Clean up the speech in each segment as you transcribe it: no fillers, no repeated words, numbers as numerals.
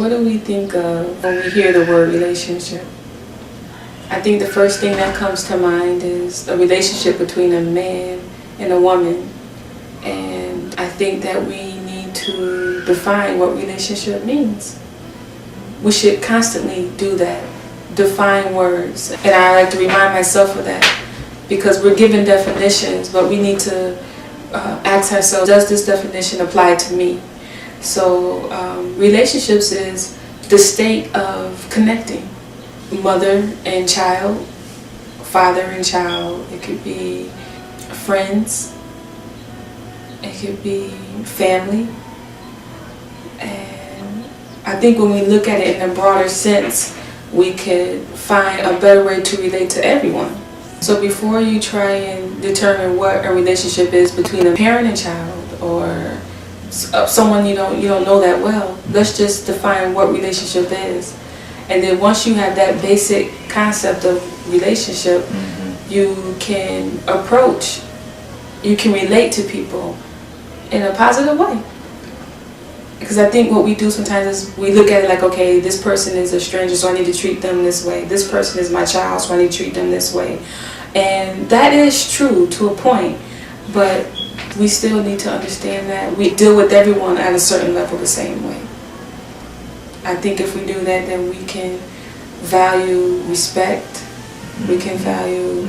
What do we think of when we hear the word relationship? I think the first thing that comes to mind is a relationship between a man and a woman. And I think that we need to define what relationship means. We should constantly do that, define words. And I like to remind myself of that because we're given definitions, but we need to ask ourselves, does this definition apply to me? So relationships is the state of connecting mother and child, father and child. It could be friends, it could be family. And I think when we look at it in a broader sense, we could find a better way to relate to everyone. So before you try and determine what a relationship is between a parent and child or someone you don't know that well, let's just define what relationship is. And then once you have that basic concept of relationship, you can relate to people in a positive way. Because I think what we do sometimes is we look at it like, okay, this person is a stranger, so I need to treat them this way. This person is my child, so I need to treat them this way. And that is true to a point, but we still need to understand that we deal with everyone at a certain level the same way. I think if we do that, then we can value respect, we can value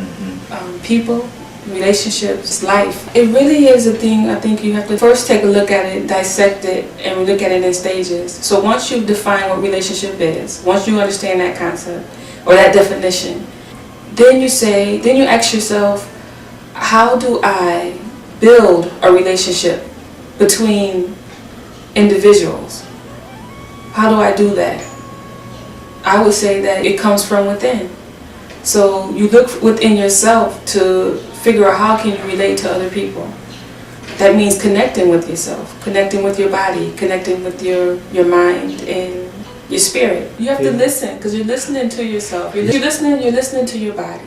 people, relationships, life. It really is a thing. I think you have to first take a look at it, dissect it, and look at it in stages. So once you define what relationship is, once you understand that concept or that definition, then you ask yourself, how do I build a relationship between individuals? How do I do that? I would say that it comes from within. So you look within yourself to figure out how can you relate to other people. That means connecting with yourself, connecting with your body, connecting with your mind and your spirit. You have to listen because you're listening to yourself. You're listening to your body.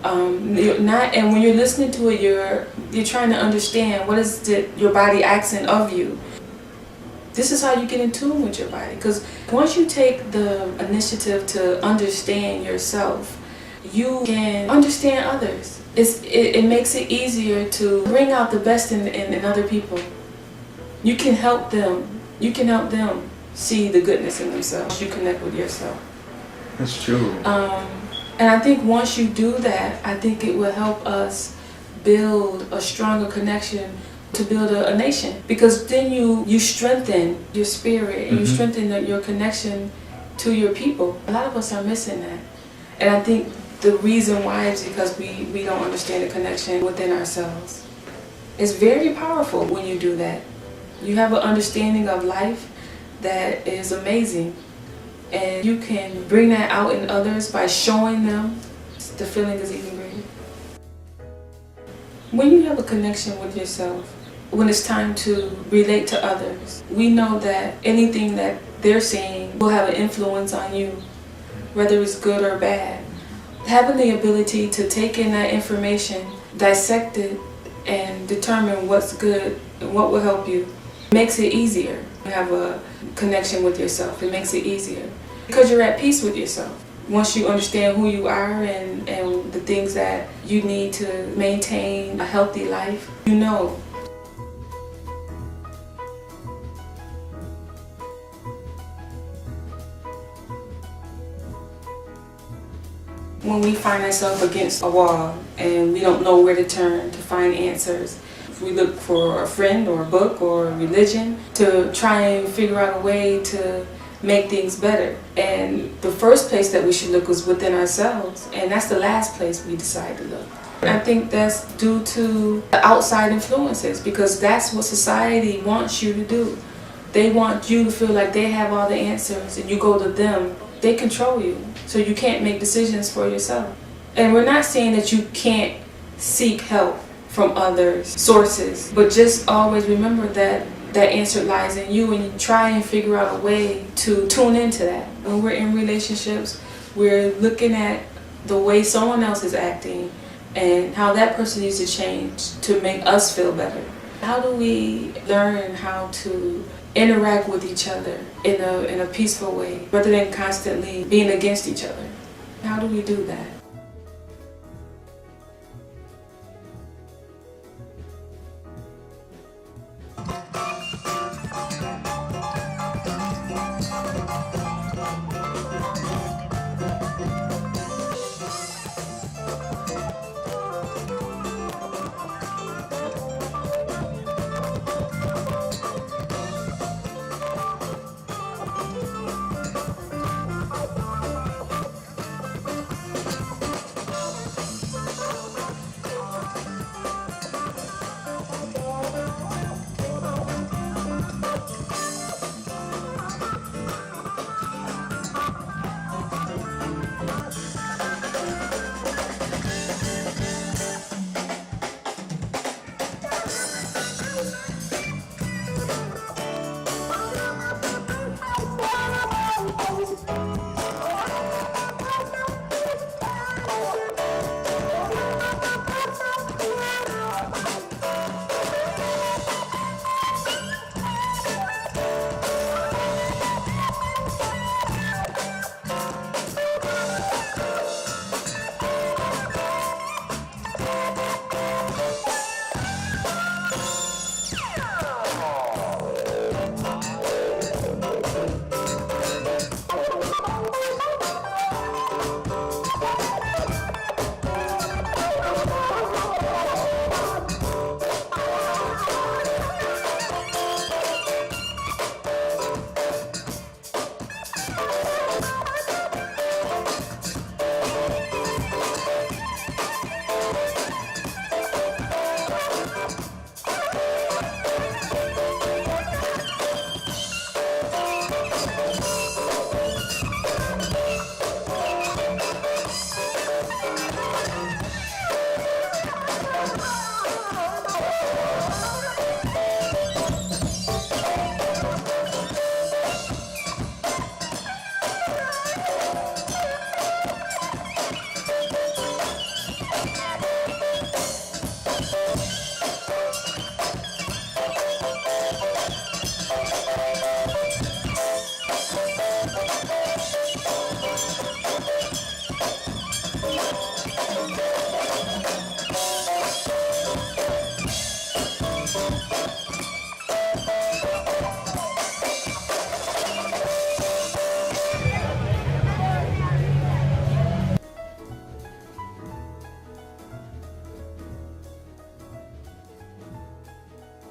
And when you're listening to it, you're trying to understand what is your body asking of you. This is how you get in tune with your body. Because once you take the initiative to understand yourself, you can understand others. It makes it easier to bring out the best in other people. You can help them. You can help them see the goodness in themselves. You connect with yourself. That's true. And I think once you do that, I think it will help us build a stronger connection to build a nation. Because then you strengthen your spirit and you strengthen your connection to your people. A lot of us are missing that. And I think the reason why is because we don't understand the connection within ourselves. It's very powerful when you do that. You have an understanding of life that is amazing. And you can bring that out in others by showing them. The feeling is even greater. When you have a connection with yourself, when it's time to relate to others, we know that anything that they're saying will have an influence on you, whether it's good or bad. Having the ability to take in that information, dissect it, and determine what's good and what will help you makes it easier. You have a connection with yourself. It makes it easier because you're at peace with yourself. Once you understand who you are and the things that you need to maintain a healthy life, you know. When we find ourselves against a wall and we don't know where to turn to find answers, we look for a friend or a book or a religion to try and figure out a way to make things better. And the first place that we should look is within ourselves, and that's the last place we decide to look. I think that's due to the outside influences, because that's what society wants you to do. They want you to feel like they have all the answers and you go to them. They control you, so you can't make decisions for yourself. And we're not saying that you can't seek help from other sources, but just always remember that that answer lies in you, and you try and figure out a way to tune into that. When we're in relationships, we're looking at the way someone else is acting and how that person needs to change to make us feel better. How do we learn how to interact with each other in a peaceful way rather than constantly being against each other? How do we do that?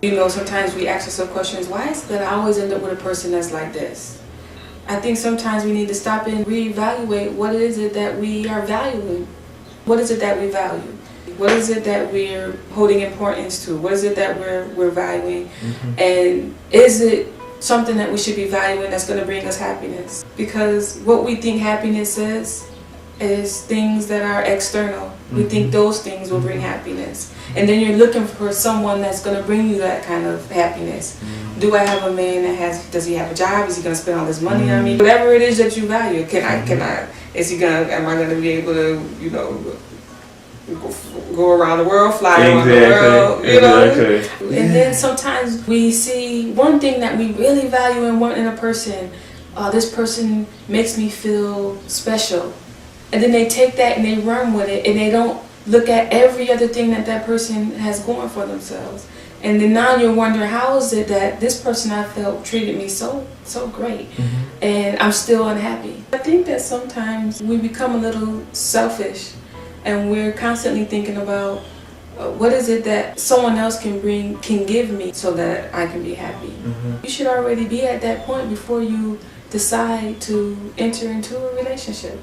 You know, sometimes we ask ourselves questions, why is it that I always end up with a person that's like this? I think sometimes we need to stop and reevaluate what is it that we are valuing. What is it that we value? What is it that we're holding importance to? What is it that we're valuing? And is it something that we should be valuing that's going to bring us happiness? Because what we think happiness is things that are external. We think those things will bring happiness. And then you're looking for someone that's going to bring you that kind of happiness. Do I have a man that does he have a job? Is he going to spend all this money on me? Whatever it is that you value, am I going to be able to, you know, go around the world, fly around the world, you know? And then sometimes we see one thing that we really value and want in a person. This person makes me feel special. And then they take that and they run with it, and they don't look at every other thing that person has going for themselves. And then now you're wondering, how is it that this person I felt treated me so great, and I'm still unhappy? I think that sometimes we become a little selfish, and we're constantly thinking about what is it that someone else can give me so that I can be happy. You should already be at that point before you decide to enter into a relationship.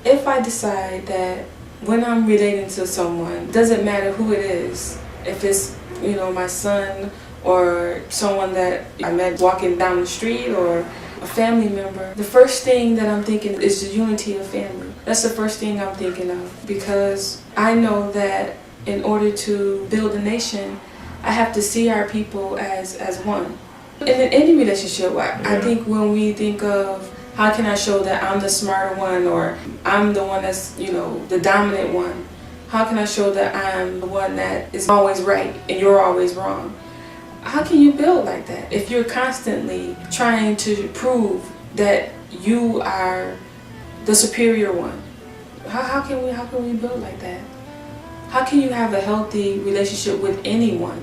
If I decide that when I'm relating to someone, doesn't matter who it is, if it's, you know, my son or someone that I met walking down the street or a family member, the first thing that I'm thinking is the unity of family. That's the first thing I'm thinking of, because I know that in order to build a nation, I have to see our people as one. And in any relationship, I think when we think of How can I show that I'm the smarter one, or I'm the one that's, the dominant one? How can I show that I'm the one that is always right and you're always wrong? How can you build like that if you're constantly trying to prove that you are the superior one? How can we build like that? How can you have a healthy relationship with anyone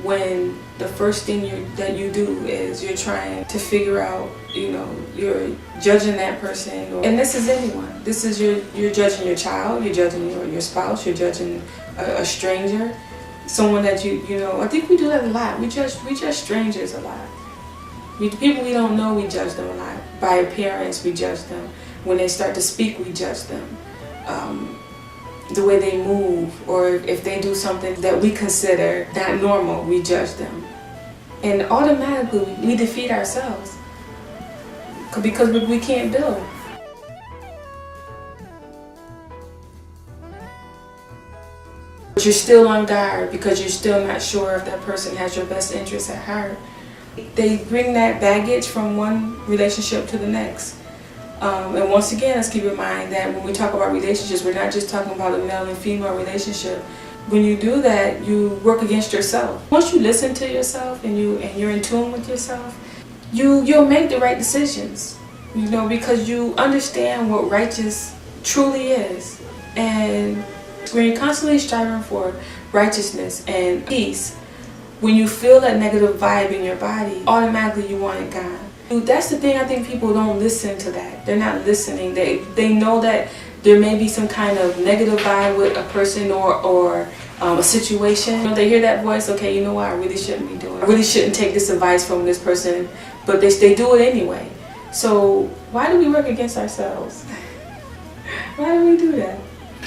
when the first thing that you do is you're trying to figure out, you're judging that person, and this is anyone. This is you're judging your child, you're judging your spouse, you're judging a stranger, someone that I think we do that a lot. We judge strangers a lot. People we don't know, we judge them a lot. By appearance, we judge them. When they start to speak, we judge them. The way they move, or if they do something that we consider not normal, we judge them. And automatically we defeat ourselves because we can't build. But you're still on guard because you're still not sure if that person has your best interest at heart. They bring that baggage from one relationship to the next. And once again, let's keep in mind that when we talk about relationships, we're not just talking about a male and female relationship. When you do that, you work against yourself. Once you listen to yourself and you're in tune with yourself, you'll make the right decisions. Because you understand what righteous truly is. And when you're constantly striving for righteousness and peace, when you feel that negative vibe in your body, automatically you want it gone. That's the thing, I think people don't listen to that. They're not listening. They know that there may be some kind of negative vibe with a person or a situation. They hear that voice, okay, you know what, I really shouldn't be doing it. I really shouldn't take this advice from this person, but they do it anyway. So why do we work against ourselves? Why do we do that?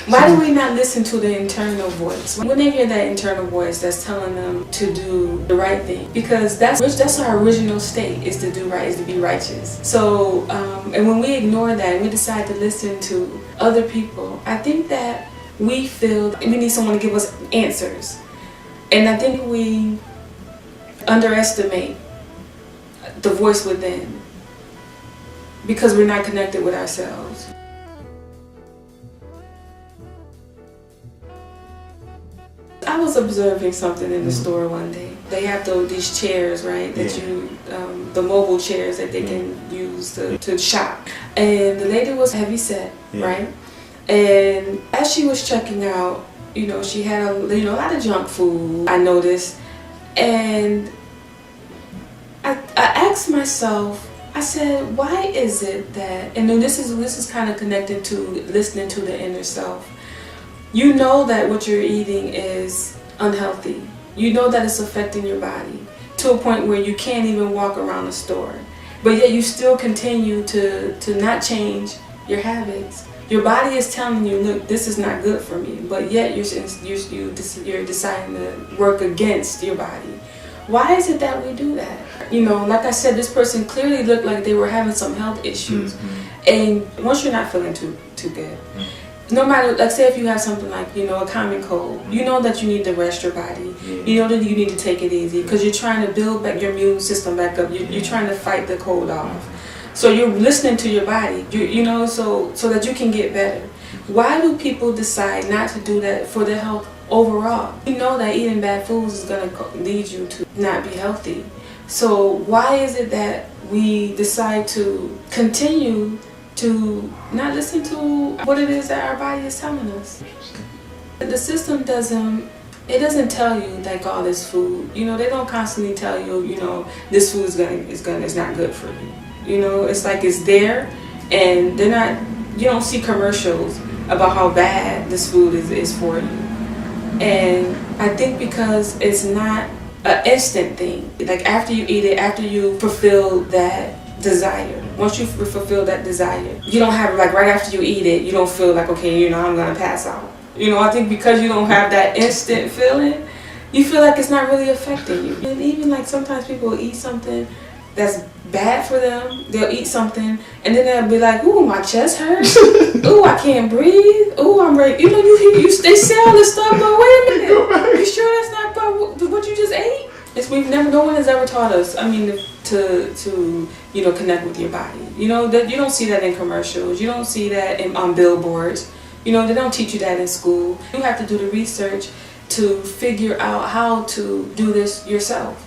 Why do we not listen to the internal voice? When they hear that internal voice that's telling them to do the right thing, because that's our original state, is to do right, is to be righteous. So, and when we ignore that and we decide to listen to other people, I think that we feel we need someone to give us answers. And I think we underestimate the voice within because we're not connected with ourselves. I was observing something in the store one day. They have these chairs, right? That the mobile chairs that they can use to shop. And the lady was heavy set, right? And as she was checking out, she had a lot of junk food, I noticed. And I asked myself, I said, why is it that, and then this is kind of connected to listening to the inner self. You know that what you're eating is unhealthy. You know that it's affecting your body to a point where you can't even walk around the store. But yet you still continue to not change your habits. Your body is telling you, look, this is not good for me. But yet you're deciding to work against your body. Why is it that we do that? Like I said, this person clearly looked like they were having some health issues. And once you're not feeling too good, no matter, like say if you have something like, a common cold, you know that you need to rest your body. You know that you need to take it easy because you're trying to build back your immune system back up. You're trying to fight the cold off. So you're listening to your body, so that you can get better. Why do people decide not to do that for their health overall? You know that eating bad foods is going to lead you to not be healthy. So why is it that we decide to continue to not listen to what it is that our body is telling us? The system doesn't tell you like all this food. They don't constantly tell you, this food is not good for you. It's like it's there, and you don't see commercials about how bad this food is for you. And I think because it's not an instant thing, like after you eat it, after you fulfill that desire, once you fulfill that desire, you don't have like right after you eat it, you don't feel like, okay, I'm gonna pass out. I think because you don't have that instant feeling, you feel like it's not really affecting you. And even like sometimes people will eat something that's bad for them. They'll eat something and then they'll be like, ooh, my chest hurts. Ooh, I can't breathe. Ooh, I'm ready. They say all this stuff, but wait a minute. You sure that's not what you just ate? No one has ever taught us, to you know, connect with your body. You know, that you don't see that in commercials. You don't see that on billboards. You know, they don't teach you that in school. You have to do the research to figure out how to do this yourself.